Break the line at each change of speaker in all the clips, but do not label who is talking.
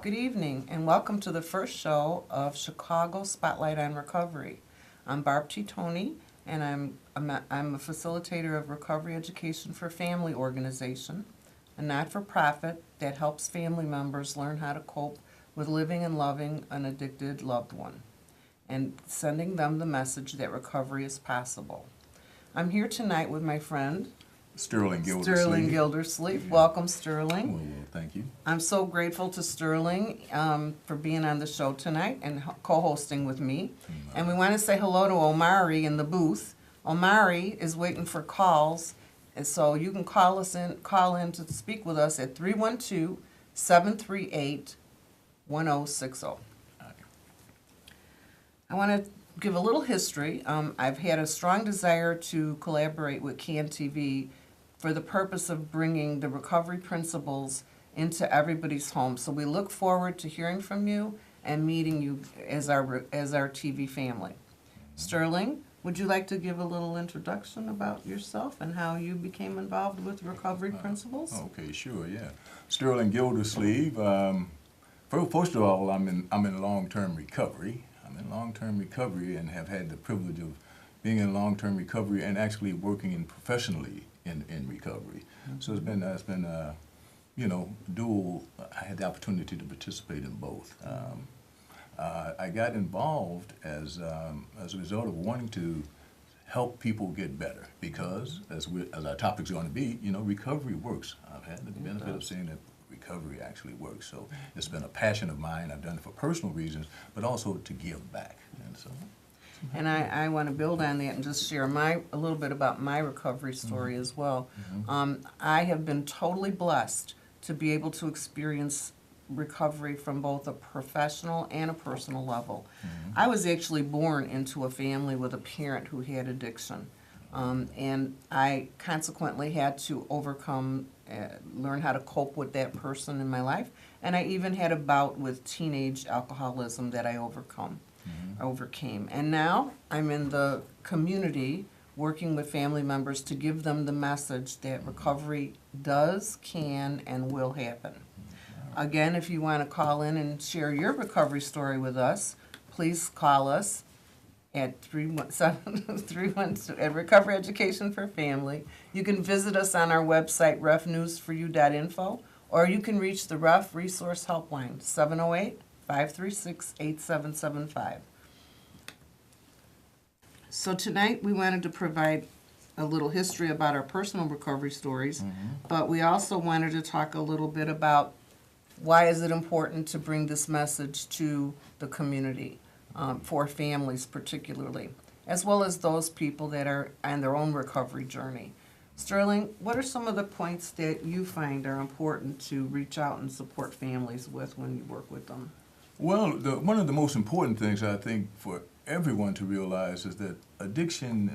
Good evening, and welcome to the first show of Chicago Spotlight on Recovery. I'm Barb T. Tony, and I'm a facilitator of Recovery Education for Family organization, a not-for-profit that helps family members learn how to cope with living and loving an addicted loved one, and sending them the message that recovery is possible. I'm here tonight with my friend,
Sterling Gildersleeve.
Welcome, Sterling.
Well, thank you.
I'm so grateful to Sterling for being on the show tonight and co-hosting with me. And we want to say hello to Omari in the booth. Omari is waiting for calls, and so you can call in to speak with us at 312-738-1060. I want to give a little history. I've had a strong desire to collaborate with CAN TV for the purpose of bringing the recovery principles into everybody's home. So we look forward to hearing from you and meeting you as our TV family. Sterling, would you like to give a little introduction about yourself and how you became involved with recovery principles?
Okay, sure, yeah. Sterling Gildersleeve. First of all, I'm in long-term recovery. I'm in long-term recovery and have had the privilege of being in long-term recovery and actually working professionally in recovery. So it's been dual. I had the opportunity to participate in both. I got involved as a result of wanting to help people get better because, as our topic's going to be, recovery works. I've had the benefit of seeing that recovery actually works. So it's been a passion of mine. I've done it for personal reasons, but also to give back. And so.
And I want to build on that and just share a little bit about my recovery story as well. I have been totally blessed to be able to experience recovery from both a professional and a personal level. I was actually born into a family with a parent who had addiction. And I consequently had to learn how to cope with that person in my life. And I even had a bout with teenage alcoholism that I overcame. And now I'm in the community working with family members to give them the message that recovery does, can, and will happen. Again, if you want to call in and share your recovery story with us, please call us at 312 at Recovery Education for Family. You can visit us on our website, refnewsforyou.info, or you can reach the Ref Resource Helpline, 708-536-8775. So tonight we wanted to provide a little history about our personal recovery stories, but we also wanted to talk a little bit about why is it important to bring this message to the community, for families particularly, as well as those people that are on their own recovery journey. Sterling, what are some of the points that you find are important to reach out and support families with when you work with them?
Well, one of the most important things I think for everyone to realize is that addiction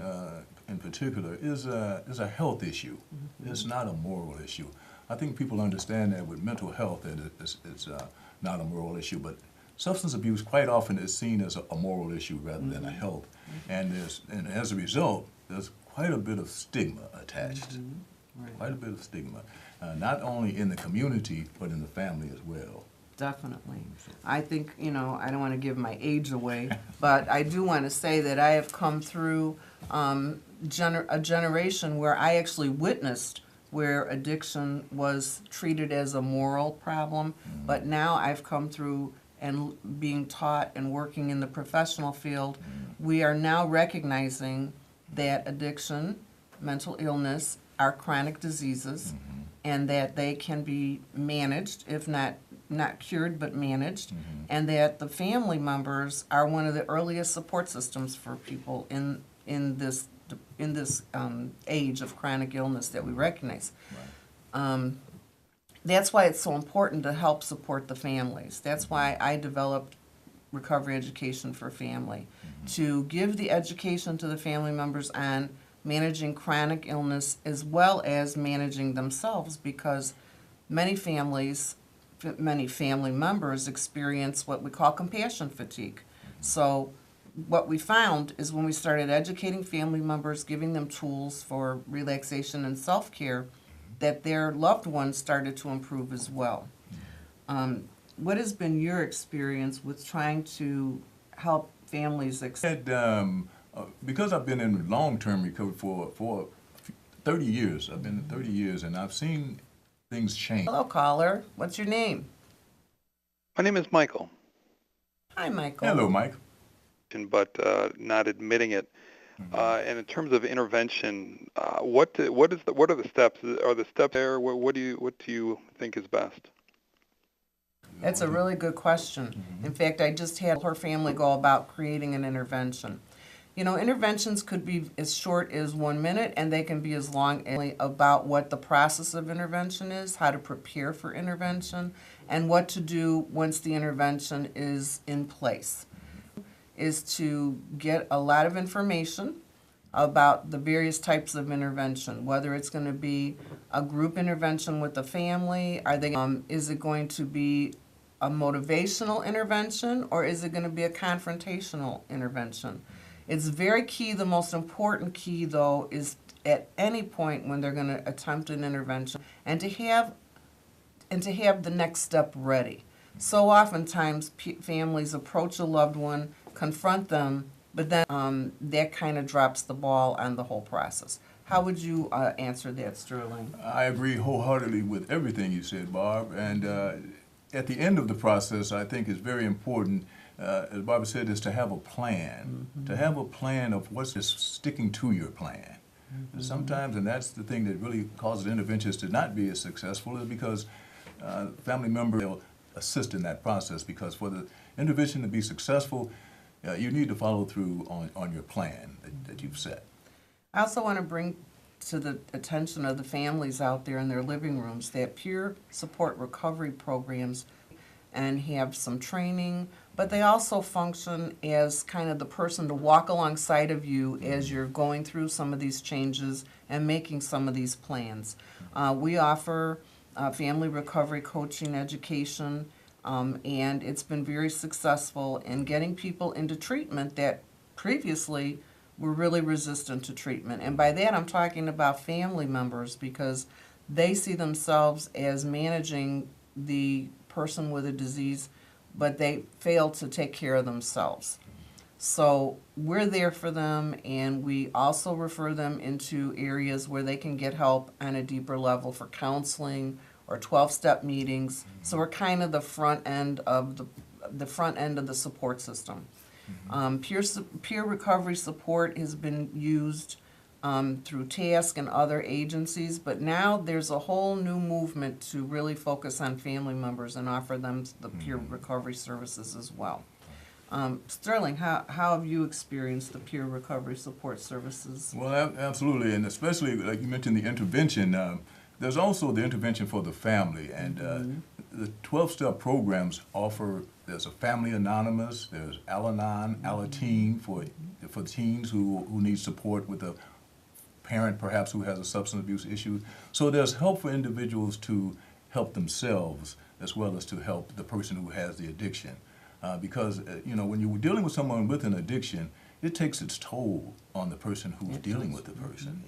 in particular is a health issue. It's not a moral issue. I think people understand that with mental health that it's not a moral issue, but substance abuse quite often is seen as a moral issue rather than a health. And as a result, there's quite a bit of stigma attached. Quite a bit of stigma, not only in the community, but in the family as well.
Definitely. I think, I don't want to give my age away, but I do want to say that I have come through a generation where I actually witnessed where addiction was treated as a moral problem, but now I've come through and being taught and working in the professional field, we are now recognizing that addiction, mental illness are chronic diseases, and that they can be managed, if not cured, but managed, and that the family members are one of the earliest support systems for people in this age of chronic illness that we recognize. That's why it's so important to help support the families. That's why I developed Recovery Education for Family, to give the education to the family members on managing chronic illness as well as managing themselves, because many family members experience what we call compassion fatigue. So what we found is when we started educating family members, giving them tools for relaxation and self-care, that their loved ones started to improve as well. what has been your experience with trying to help families
Because I've been in long-term recovery for 30 years. I've been 30 years, and I've seen things change.
Hello, caller. What's your name?
My name is Michael,
Hi, Michael.
Hello, Mike.
but not admitting it. And in terms of intervention, what are the steps? Are the steps there? What do you think is best?
That's a really good question. In fact, I just had her family go about creating an intervention. You know, interventions could be as short as 1 minute, and they can be as long as about what the process of intervention is, how to prepare for intervention, and what to do once the intervention is in place. Is to get a lot of information about the various types of intervention, whether it's going to be a group intervention with the family, is it going to be a motivational intervention, or is it going to be a confrontational intervention? It's very key. The most important key, though, is at any point when they're going to attempt an intervention and to have the next step ready. So oftentimes families approach a loved one, confront them, but then that kind of drops the ball on the whole process. How would you answer that, Sterling?
I agree wholeheartedly with everything you said, Barb. And at the end of the process, I think it's very important, as Barbara said, is to have a plan. To have a plan of what's just sticking to your plan. Sometimes, and that's the thing that really causes interventions to not be as successful, is because family members will assist in that process. Because for the intervention to be successful, you need to follow through on your plan that you've set.
I also want to bring to the attention of the families out there in their living rooms that peer support recovery programs and have some training, but they also function as kind of the person to walk alongside of you as you're going through some of these changes and making some of these plans. We offer family recovery coaching education, and it's been very successful in getting people into treatment that previously were really resistant to treatment. And by that I'm talking about family members, because they see themselves as managing the person with a disease, but they fail to take care of themselves. So we're there for them, and we also refer them into areas where they can get help on a deeper level for counseling or 12-step meetings. So we're kind of the front end of the support system. Peer recovery support has been used through TASC and other agencies, but now there's a whole new movement to really focus on family members and offer them the peer recovery services as well. Sterling, how have you experienced the peer recovery support services?
Well, absolutely, and especially like you mentioned the intervention. There's also the intervention for the family, and the 12-step programs offer. There's a Family Anonymous. There's Al-Anon, Al-Teen for teens who need support with a parent perhaps who has a substance abuse issue. So there's help for individuals to help themselves as well as to help the person who has the addiction. Because when you're dealing with someone with an addiction, it takes its toll on the person who's dealing with the person.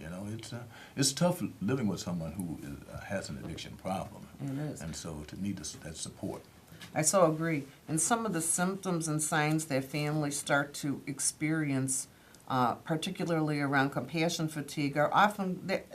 It's tough living with someone who has an addiction problem.
It is.
And so to need that support.
I so agree. And some of the symptoms and signs that families start to experience, particularly around compassion fatigue, are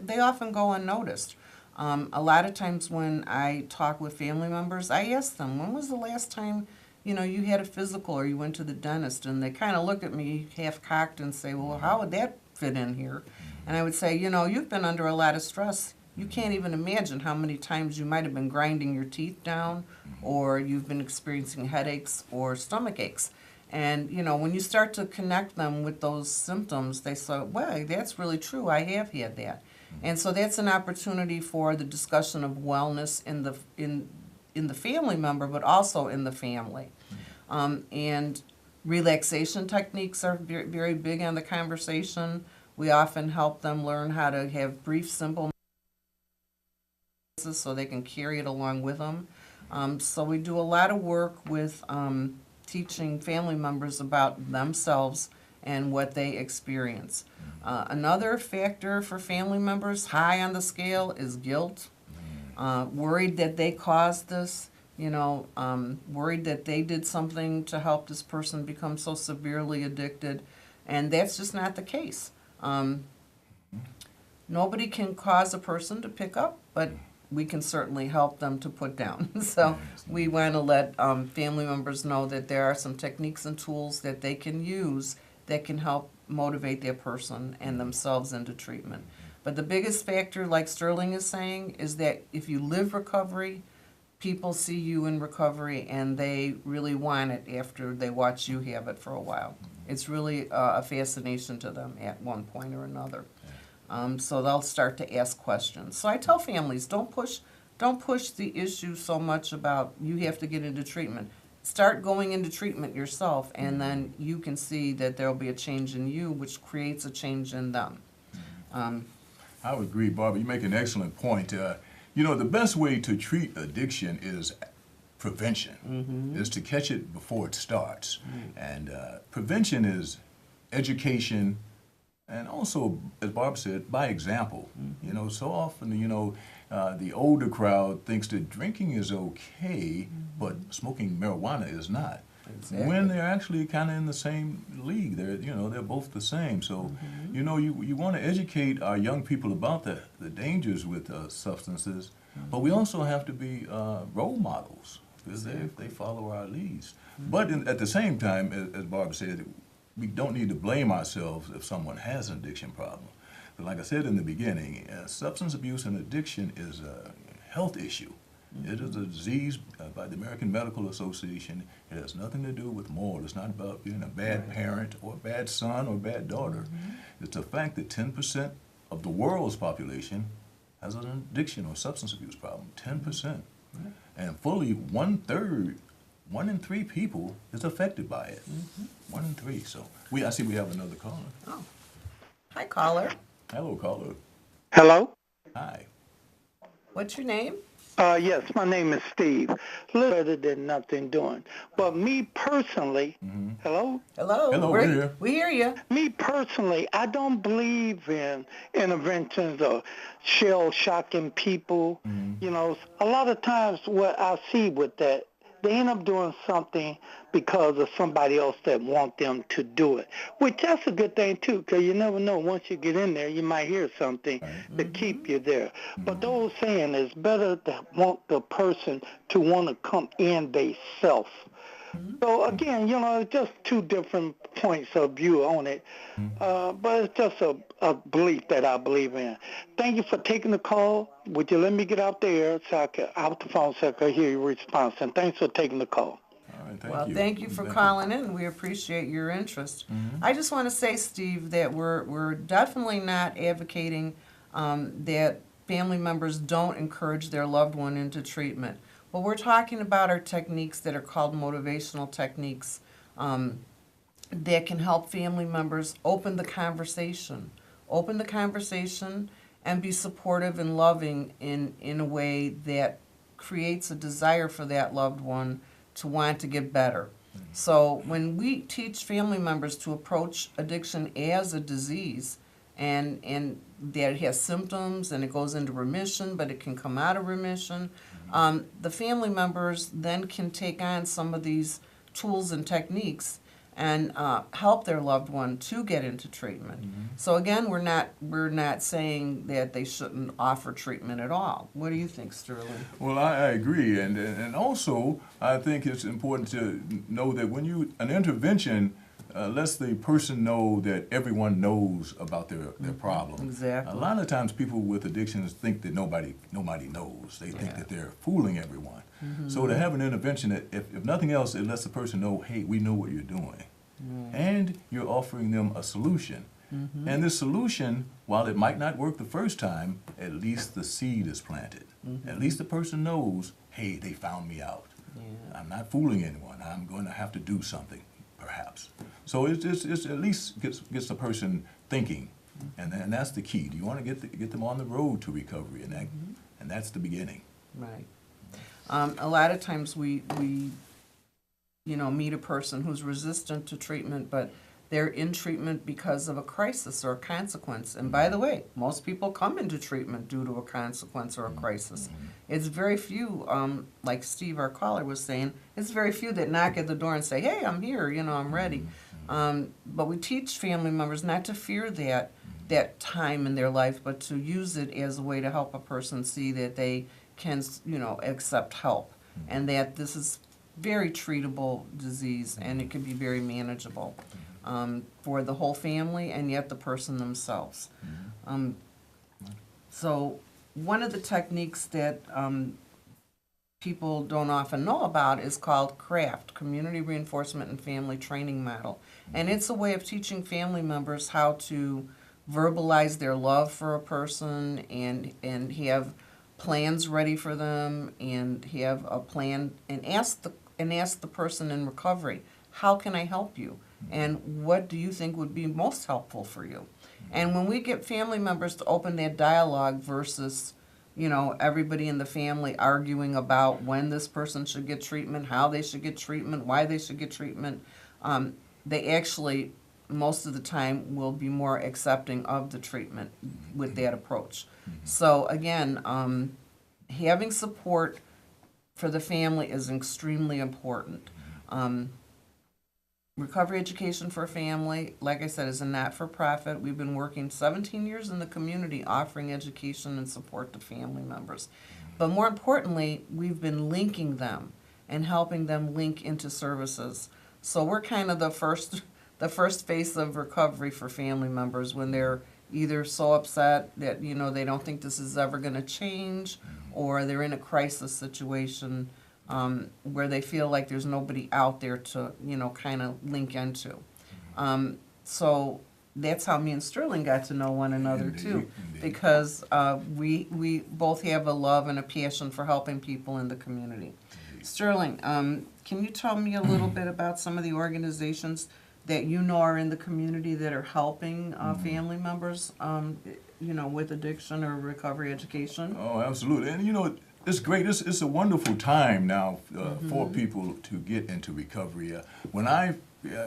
they often go unnoticed. A lot of times when I talk with family members, I ask them, when was the last time you had a physical or you went to the dentist? And they kind of look at me half-cocked and say, well, how would that fit in here? And I would say, you've been under a lot of stress. You can't even imagine how many times you might have been grinding your teeth down, or you've been experiencing headaches or stomach aches. And, when you start to connect them with those symptoms, they say, well, that's really true. I have had that. And so that's an opportunity for the discussion of wellness in the family member, but also in the family. And relaxation techniques are very, very big on the conversation. We often help them learn how to have brief, simple so they can carry it along with them. So we do a lot of work with teaching family members about themselves and what they experience. Another factor for family members high on the scale is guilt. Worried that they caused this, worried that they did something to help this person become so severely addicted, and that's just not the case. Nobody can cause a person to pick up, but we can certainly help them to put down. So we want to let family members know that there are some techniques and tools that they can use that can help motivate their person and themselves into treatment. But the biggest factor, like Sterling is saying, is that if you live recovery, people see you in recovery and they really want it after they watch you have it for a while. It's really a fascination to them at one point or another. So they'll start to ask questions. So I tell families, don't push the issue so much about you have to get into treatment. Start going into treatment yourself, and then you can see that there'll be a change in you, which creates a change in them.
I would agree, Barbara. You make an excellent point. The best way to treat addiction is prevention, is to catch it before it starts. And prevention is education, and also, as Barb said, by example. So often, the older crowd thinks that drinking is okay, but smoking marijuana is not. Exactly. When they're actually kind of in the same league, they're both the same. So, you want to educate our young people about the dangers with substances, but we also have to be role models because they follow our leads. But at the same time, as Barb said, we don't need to blame ourselves if someone has an addiction problem. But like I said in the beginning, substance abuse and addiction is a health issue. It is a disease by the American Medical Association. It has nothing to do with moral. It's not about being a bad parent or a bad son or a bad daughter. It's the fact that 10% of the world's population has an addiction or substance abuse problem. 10%. And fully 1/3, 1 in 3 people is affected by it. 1 in 3. So I see we have another caller.
Oh. Hi, caller.
Hello, caller.
Hello?
Hi.
What's your name?
Yes, my name is Steve. Little better than nothing doing. But me personally, hello?
Hello.
Hello, we're here.
We hear you.
Me personally, I don't believe in interventions or shell-shocking people. A lot of times what I see with that, they end up doing something because of somebody else that want them to do it, which that's a good thing too, because you never know. Once you get in there, you might hear something to keep you there. But the old saying is better to want the person to want to come in themselves. So again, it's just two different points of view on it, but it's just a belief that I believe in. Thank you for taking the call. Would you let me get out there so I could out the phone so I could hear your response? And thanks for taking the call.
All right,
Thank you for calling in. We appreciate your interest. I just want to say, Steve, that we're definitely not advocating that family members don't encourage their loved one into treatment. What we're talking about are techniques that are called motivational techniques that can help family members open the conversation and be supportive and loving in a way that creates a desire for that loved one to want to get better. So when we teach family members to approach addiction as a disease and that it has symptoms and it goes into remission, but it can come out of remission, the family members then can take on some of these tools and techniques and help their loved one to get into treatment. So again, we're not saying that they shouldn't offer treatment at all. What do you think, Sterling?
Well, I agree, and also I think it's important to know that when an intervention lets the person know that everyone knows about their problem.
Exactly.
A lot of times people with addictions think that nobody knows. They think that they're fooling everyone. So to have an intervention, that if nothing else, it lets the person know, hey, we know what you're doing. And you're offering them a solution. And this solution, while it might not work the first time, at least the seed is planted. At least the person knows, hey, they found me out. I'm not fooling anyone. I'm going to have to do something, perhaps. So it's at least gets the person thinking, and that's the key. Do you want to get them on the road to recovery, and that's the beginning.
Right. A lot of times we meet a person who's resistant to treatment, but they're in treatment because of a crisis or a consequence. And by the way, most people come into treatment due to a consequence or a crisis. It's very few, like Steve, our caller, was saying, it's very few that knock at the door and say, hey, I'm here, I'm ready. But we teach family members not to fear that time in their life, but to use it as a way to help a person see that they can, accept help, and that this is very treatable disease, and it can be very manageable for the whole family and yet the person themselves. So one of the techniques that people don't often know about is called CRAFT, Community Reinforcement and Family Training Model. And it's a way of teaching family members how to verbalize their love for a person and have plans ready for them, and have a plan, and ask the person in recovery, how can I help you? And what do you think would be most helpful for you? And when we get family members to open that dialogue versus, everybody in the family arguing about when this person should get treatment, how they should get treatment, why they should get treatment, they actually, most of the time, will be more accepting of the treatment with that approach. So again, having support for the family is extremely important. Recovery Education for Family, like I said, is a not-for-profit. We've been working 17 years in the community offering education and support to family members. But more importantly, we've been linking them and helping them link into services. So we're kind of the first phase of recovery for family members when they're either so upset that, they don't think this is ever going to change, or they're in a crisis situation where they feel like there's nobody out there to, kind of link into. So that's how me and Sterling got to know one another too, because we both have a love and a passion for helping people in the community. Sterling, can you tell me a little bit about some of the organizations that are in the community that are helping family members, with addiction or recovery education?
Oh, absolutely. And it's great. It's a wonderful time now for people to get into recovery. When I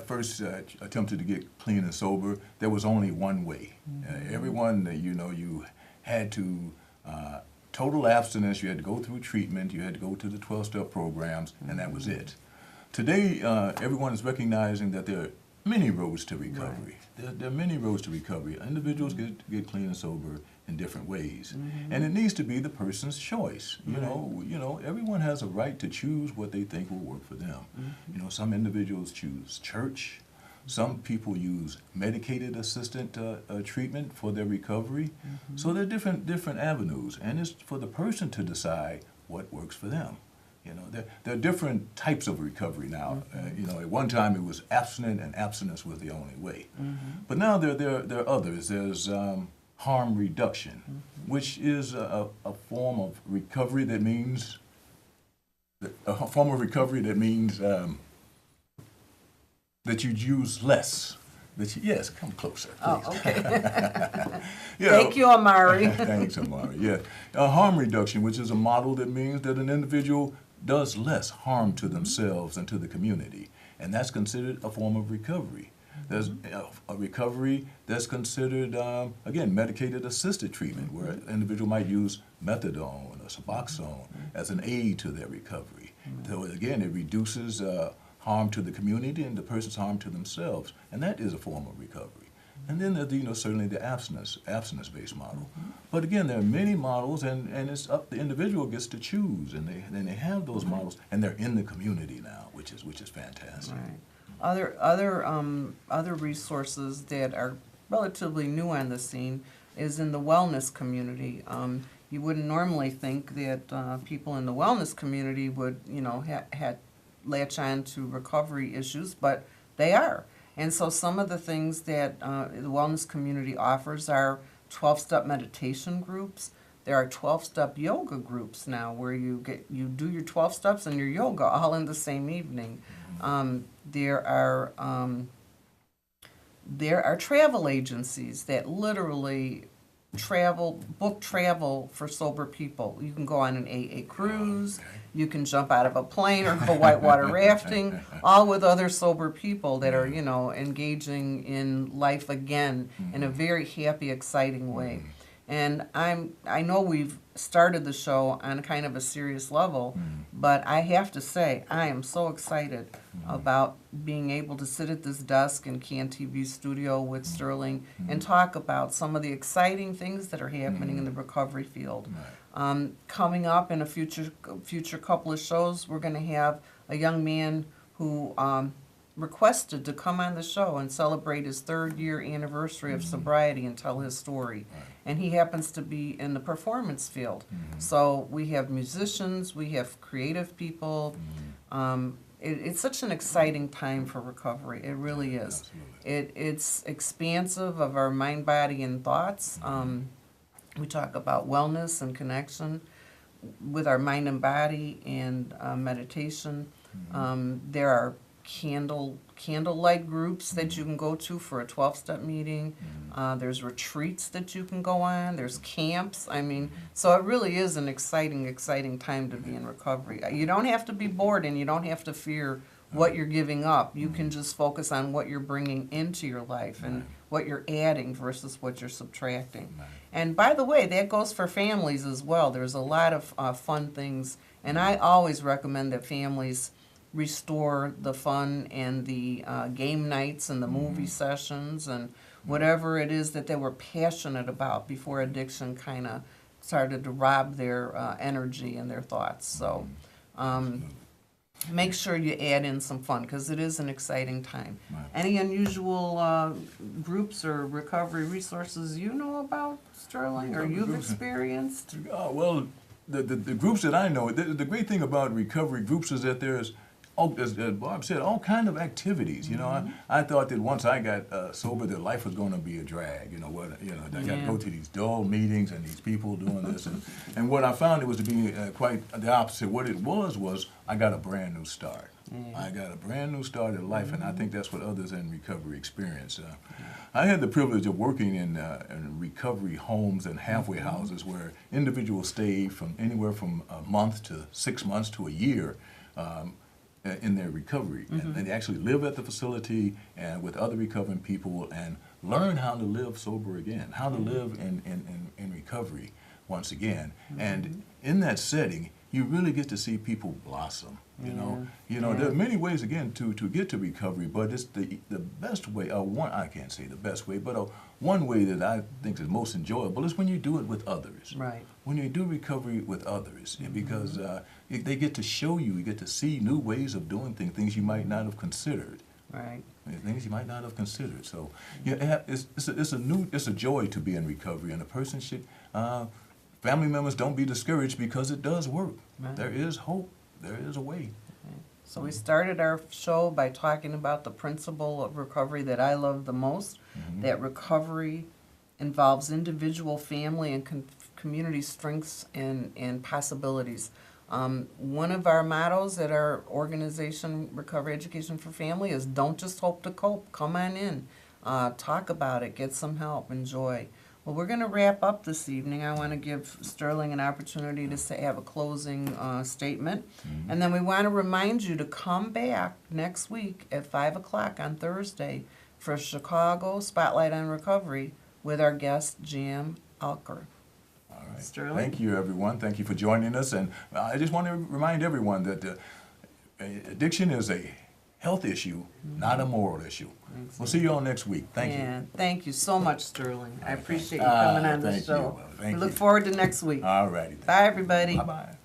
first attempted to get clean and sober, there was only one way. Everyone, you had to total abstinence. You had to go through treatment. You had to go to the 12-step programs, and that was it. Today, everyone is recognizing that there are many roads to recovery. Right. There are many roads to recovery. Individuals get clean and sober in different ways, and it needs to be the person's choice. Everyone has a right to choose what they think will work for them. Some individuals choose church. Some people use medicated assisted treatment for their recovery. So there are different avenues, and it's for the person to decide what works for them. There are different types of recovery now. At one time it was abstinent, and abstinence was the only way. But now there are others. There's harm reduction, which is a form of recovery that means that you use less. Yes, come closer, please.
Oh, okay. Thank you, Amari.
Thanks, Amari. Yeah, harm reduction, which is a model that means that an individual does less harm to themselves and to the community, and that's considered a form of recovery. There's a recovery that's considered, again, medicated assisted treatment, where an individual might use methadone or Suboxone as an aid to their recovery. So again, it reduces harm to the community and the person's harm to themselves, and that is a form of recovery. And then there's, certainly the abstinence-based model. But again, there are many models, and it's up the individual gets to choose, and they have those models, and they're in the community now, which is fantastic.
Right. Other resources that are relatively new on the scene is in the wellness community. You wouldn't normally think that people in the wellness community would, latch on to recovery issues, but they are. And so some of the things that the wellness community offers are 12-step meditation groups. There are 12-step yoga groups now where you do your 12 steps and your yoga all in the same evening. There are travel agencies that literally book travel for sober people. You can go on an AA cruise, you can jump out of a plane or go whitewater rafting, all with other sober people that are, you know, engaging in life again in a very happy, exciting way. And I know we've started the show on kind of a serious level, but I have to say, I am so excited about being able to sit at this desk in Can TV studio with Sterling and talk about some of the exciting things that are happening in the recovery field. Coming up in a future couple of shows, we're going to have a young man who requested to come on the show and celebrate his 3rd year anniversary of sobriety and tell his story. And he happens to be in the performance field. So we have musicians, we have creative people. It's such an exciting time for recovery. It really is. It's expansive of our mind, body, and thoughts. We talk about wellness and connection with our mind and body and meditation. There are candlelight groups that you can go to for a 12-step meeting. There's retreats that you can go on. There's camps. I mean, so it really is an exciting time to be in recovery. You don't have to be bored and you don't have to fear what you're giving up. You can just focus on what you're bringing into your life and what you're adding versus what you're subtracting. And by the way, that goes for families as well. There's a lot of fun things, and I always recommend that families restore the fun and the game nights and the movie sessions and whatever it is that they were passionate about before addiction kind of started to rob their energy and their thoughts. So make sure you add in some fun because it is an exciting time. Any unusual groups or recovery resources you know about, Sterling, or you've experienced?
Well, the groups that I know, the great thing about recovery groups is that there's, as Bob said, all kind of activities. You know, I thought that once I got sober, that life was going to be a drag. You know, I got to go to these dull meetings and these people doing this, and what I found it was to be quite the opposite. What it was I got a brand new start. I got a brand new start in life, and I think that's what others in recovery experience. I had the privilege of working in recovery homes and halfway houses where individuals stay from anywhere from a month to 6 months to a year. In their recovery, and they actually live at the facility and with other recovering people and learn how to live sober again, how to live in recovery once again. And in that setting, you really get to see people blossom. You know, there are many ways again to get to recovery, but it's the best way. I can't say the best way, but one way that I think is most enjoyable is when you do it with others.
Right.
When you do recovery with others, because they get to show you get to see new ways of doing things you might not have considered.
Right.
Things you might not have considered. So, yeah, it's a joy to be in recovery, and a person should. Family members, don't be discouraged because it does work.
Right.
There is hope. There is a way.
So we started our show by talking about the principle of recovery that I love the most, that recovery involves individual, family, and community strengths and possibilities. One of our mottos at our organization, Recovery Education for Family, is don't just hope to cope. Come on in. Talk about it. Get some help. Enjoy. Well, we're going to wrap up this evening. I want to give Sterling an opportunity to have a closing statement. And then we want to remind you to come back next week at 5 o'clock on Thursday for Chicago Spotlight on Recovery with our guest, Jam Alker.
All right.
Sterling?
Thank you, everyone. Thank you for joining us. And I just want to remind everyone that addiction is a health issue, not a moral issue. We'll see you all next week. Thank you.
Thank you so much, Sterling. I appreciate you coming on the
thank
show.
you. Thank
We look
you.
forward to next week.
All righty.
Bye, everybody.
Bye-bye.